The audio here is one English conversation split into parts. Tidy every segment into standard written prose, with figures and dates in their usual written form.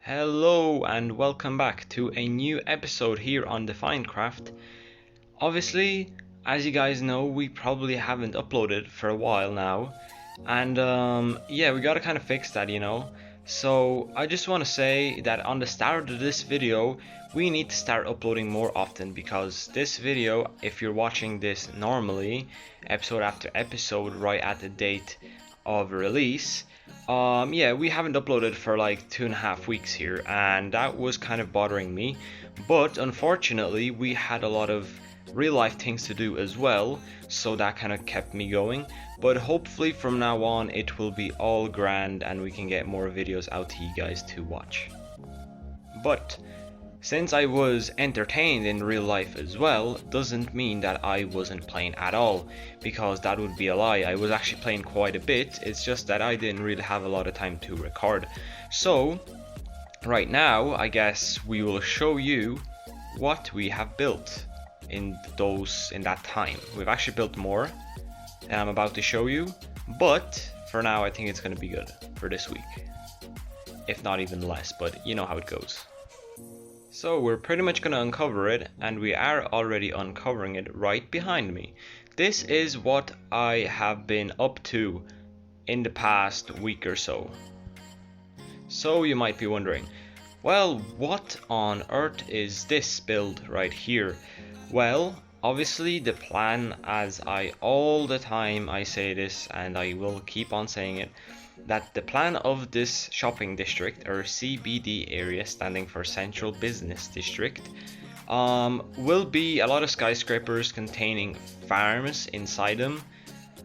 Hello and welcome back to a new episode here on DefineCraft. Obviously, as you guys know, we probably haven't uploaded for a while now, and yeah, we gotta kind of fix that. So I just want to say that on the start of this video, we need to start uploading more often, because this video, if you're watching this normally, episode after episode, right at the date of release, yeah, we haven't uploaded for like 2.5 weeks here, and that was kind of bothering me. But unfortunately, we had a lot of real life things to do as well, so that kind of kept me going. But hopefully from now on it will be all grand and we can get more videos out to you guys to watch. But since I was entertained in real life as well, doesn't mean that I wasn't playing at all, because that would be a lie. I was actually playing quite a bit, it's just that I didn't really have a lot of time to record. So right now I guess we will show you what we have built in that time. We've actually built more than I'm about to show you, but for now I think it's going to be good for this week, if not even less, but you know how it goes. So we're pretty much going to uncover it, and we are already uncovering it right behind me. This is what I have been up to in the past week or so. So you might be wondering, well, what on earth is this build right here? Well, obviously the plan, as I all the time I say this and I will keep on saying it, that the plan of this shopping district, or CBD area, standing for Central Business District, will be a lot of skyscrapers containing farms inside them,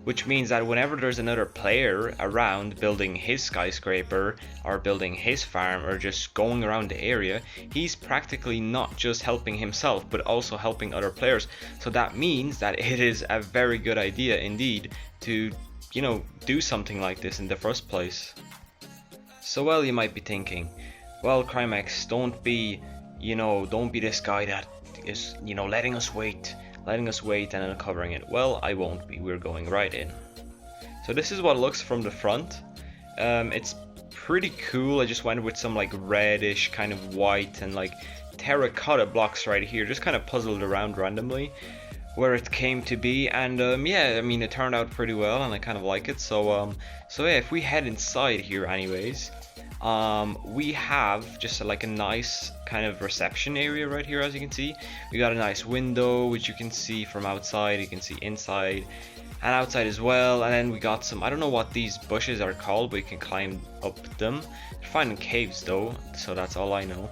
which means that whenever there's another player around building his skyscraper or building his farm or just going around the area, he's practically not just helping himself but also helping other players. So that means that it is a very good idea indeed to do something like this in the first place. So well, you might be thinking, well, Crimex, don't be this guy that is letting us wait and uncovering it. Well, I won't be, we're going right in. So this is what it looks from the front. It's pretty cool. I just went with some like reddish kind of white and like terracotta blocks right here, just kind of puzzled around randomly where it came to be, and yeah, I mean, it turned out pretty well and I kind of like it. So yeah, if we head inside here anyways, we have just like a nice kind of reception area right here. As you can see, we got a nice window which you can see from outside, you can see inside and outside as well, and then we got some, I don't know what these bushes are called, but you can climb up them. They're finding caves though, so that's all I know.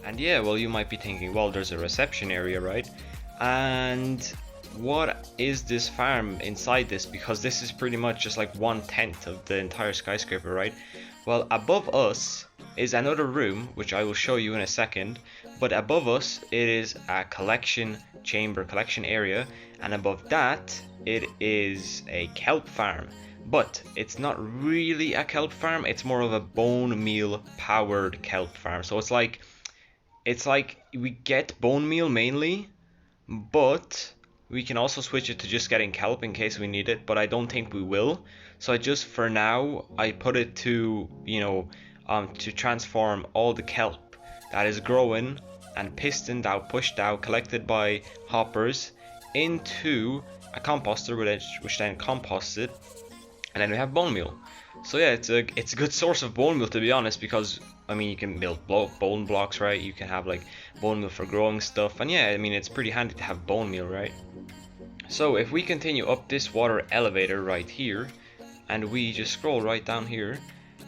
And yeah, well, you might be thinking, well, there's a reception area, right? And what is this farm inside this? Because this is pretty much just like 1/10 of the entire skyscraper, right? Well, above us is another room, which I will show you in a second, but above us it is a collection chamber, collection area, and above that it is a kelp farm. But it's not really a kelp farm, it's more of a bone meal powered kelp farm. So it's like we get bone meal mainly, but we can also switch it to just getting kelp in case we need it, but I don't think we will. So I just, for now, I put it to to transform all the kelp that is growing and pistoned out, pushed out, collected by hoppers into a composter, which then composts it, and then we have bone meal. So yeah, it's a good source of bone meal, to be honest, because I mean, you can build bone blocks, right? You can have like bone meal for growing stuff, and yeah, I mean, it's pretty handy to have bone meal, right? So if we continue up this water elevator right here, and we just scroll right down here,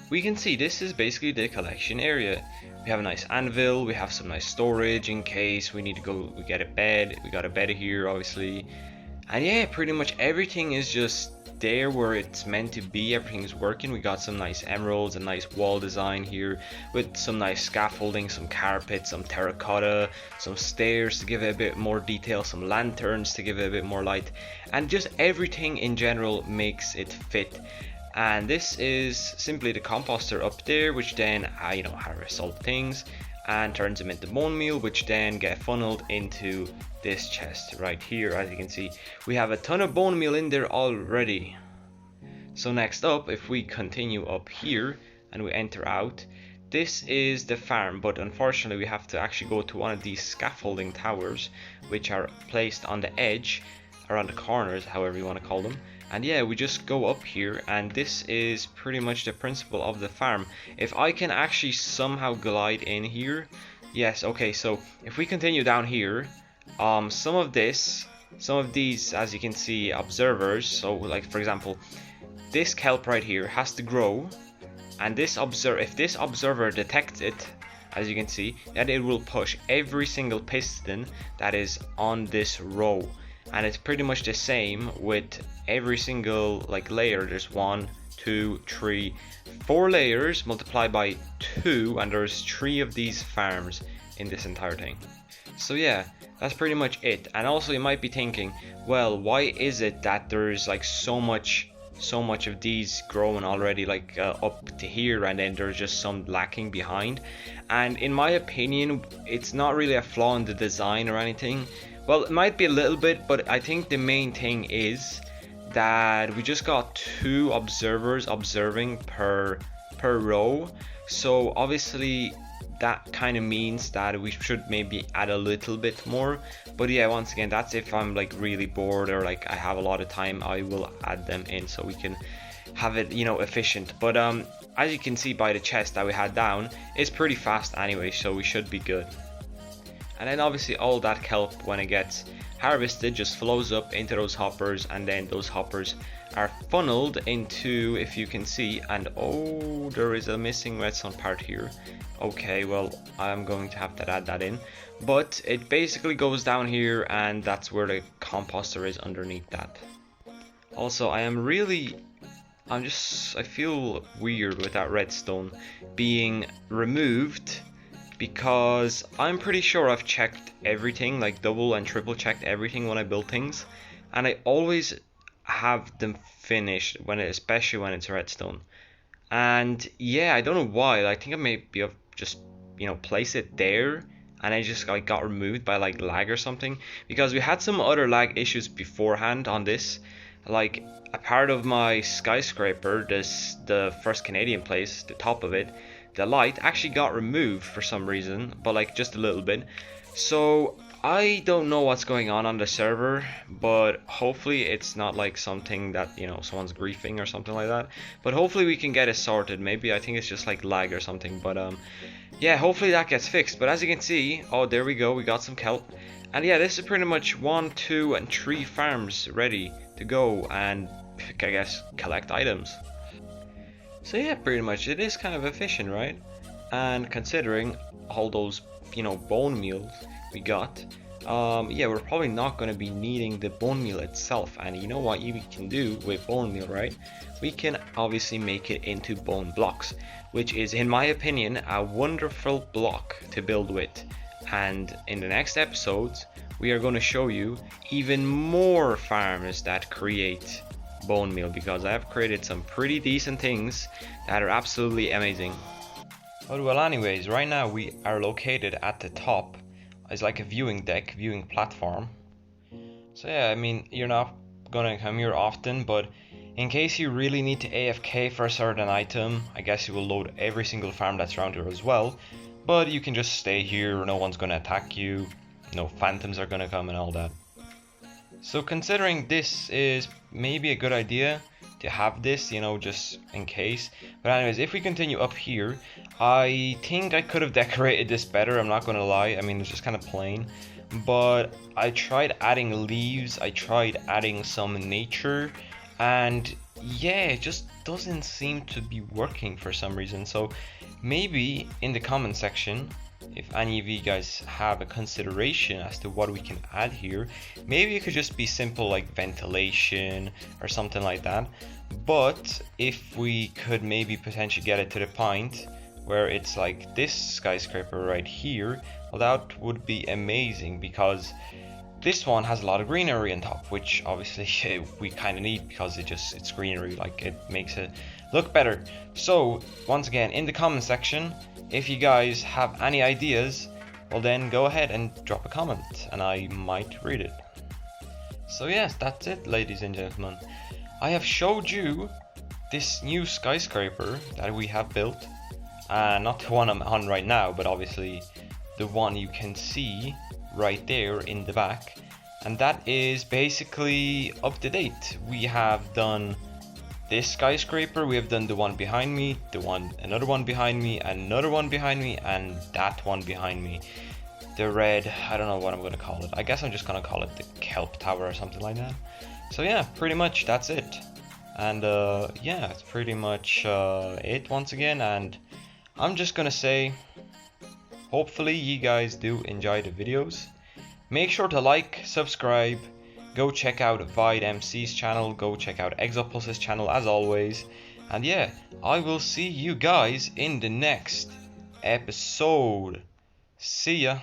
we can see this is basically the collection area. We have a nice anvil, we have some nice storage in case we need to go, we get a bed, we got a bed here obviously, and yeah, pretty much everything is just there where it's meant to be. Everything is working. We got some nice emeralds, a nice wall design here with some nice scaffolding, some carpet, some terracotta, some stairs to give it a bit more detail, some lanterns to give it a bit more light, and just everything in general makes it fit. And this is simply the composter up there, which then harvests all the things and turns them into bone meal, which then get funneled into this chest right here. As you can see, we have a ton of bone meal in there already. So next up, if we continue up here and we enter out, this is the farm, but unfortunately we have to actually go to one of these scaffolding towers, which are placed on the edge, around the corners, however you want to call them. And yeah, we just go up here, and this is pretty much the principle of the farm. If I can actually somehow glide in here, yes, okay, so if we continue down here, some of these, as you can see, observers, so like for example, this kelp right here has to grow, and if this observer detects it, as you can see, then it will push every single piston that is on this row. And it's pretty much the same with every single like layer. There's 1, 2, 3, 4 layers multiplied by 2, and there's 3 of these farms in this entire thing. So yeah, that's pretty much it. And also you might be thinking, well, why is it that there's like so much of these growing already, like up to here, and then there's just some lacking behind? And in my opinion, it's not really a flaw in the design or anything. Well, it might be a little bit, but I think the main thing is that we just got 2 observers observing per row. So obviously that kind of means that we should maybe add a little bit more. But yeah, once again, that's if I'm like really bored or like I have a lot of time, I will add them in so we can have it, you know, efficient. But as you can see by the chest that we had down, it's pretty fast anyway, so we should be good. And then obviously all that kelp, when it gets harvested, just flows up into those hoppers, and then those hoppers are funneled into, if you can see, and oh, there is a missing redstone part here. Okay, well, I'm going to have to add that in, but it basically goes down here, and that's where the composter is underneath that. Also, I feel weird with that redstone being removed, because I'm pretty sure I've checked everything, like double and triple checked everything when I build things, and I always have them finished especially when it's redstone. And yeah, I don't know why. I think I maybe have just, you know, place it there, and I just like got removed by like lag or something, because we had some other lag issues beforehand on this. Like a part of my skyscraper, the first Canadian place, the top of it, the light actually got removed for some reason, but like just a little bit. So I don't know what's going on the server, but hopefully it's not like something that, you know, someone's griefing or something like that. But hopefully we can get it sorted. Maybe I think it's just like lag or something, but yeah, hopefully that gets fixed. But as you can see, oh, there we go, we got some kelp. And yeah, this is pretty much 1, 2, and 3 farms ready to go and, I guess, collect items. So yeah, pretty much it is kind of efficient, right? And considering all those, you know, bone meals we got, yeah, we're probably not going to be needing the bone meal itself. And you know what we can do with bone meal, right? We can obviously make it into bone blocks, which is, in my opinion, a wonderful block to build with. And in the next episodes, we are going to show you even more farms that create bone meal, because I have created some pretty decent things that are absolutely amazing. But well, anyways, right now we are located at the top. It's like a viewing platform. So yeah, I mean, you're not gonna come here often, but in case you really need to AFK for a certain item, I guess you will load every single farm that's around here as well. But you can just stay here, no one's gonna attack you, no phantoms are gonna come and all that. So considering this is maybe a good idea to have this, you know, just in case. But anyways, if we continue up here, I think I could have decorated this better, I'm not gonna lie. I mean, it's just kind of plain, but I tried adding leaves, I tried adding some nature, and yeah, it just doesn't seem to be working for some reason. So maybe in the comment section, if any of you guys have a consideration as to what we can add here, maybe it could just be simple like ventilation or something like that. But if we could maybe potentially get it to the point where it's like this skyscraper right here, well, that would be amazing, because this one has a lot of greenery on top, which obviously we kind of need, because it's greenery, like it makes it look better. So once again, in the comment section, if you guys have any ideas, well then go ahead and drop a comment and I might read it. So yes, that's it, ladies and gentlemen. I have showed you this new skyscraper that we have built, not the one I'm on right now, but obviously the one you can see right there in the back, and that is basically up to date. We have done this skyscraper, we have done the one behind me, another one behind me, another one behind me, and that one behind me. The red, I don't know what I'm gonna call it. I guess I'm just gonna call it the Kelp Tower or something like that. So yeah, pretty much that's it. And yeah, it's pretty much it once again, and I'm just gonna say, hopefully you guys do enjoy the videos. Make sure to like, subscribe, go check out VYDE MC's channel, go check out ExoPulse's channel as always. And yeah, I will see you guys in the next episode. See ya.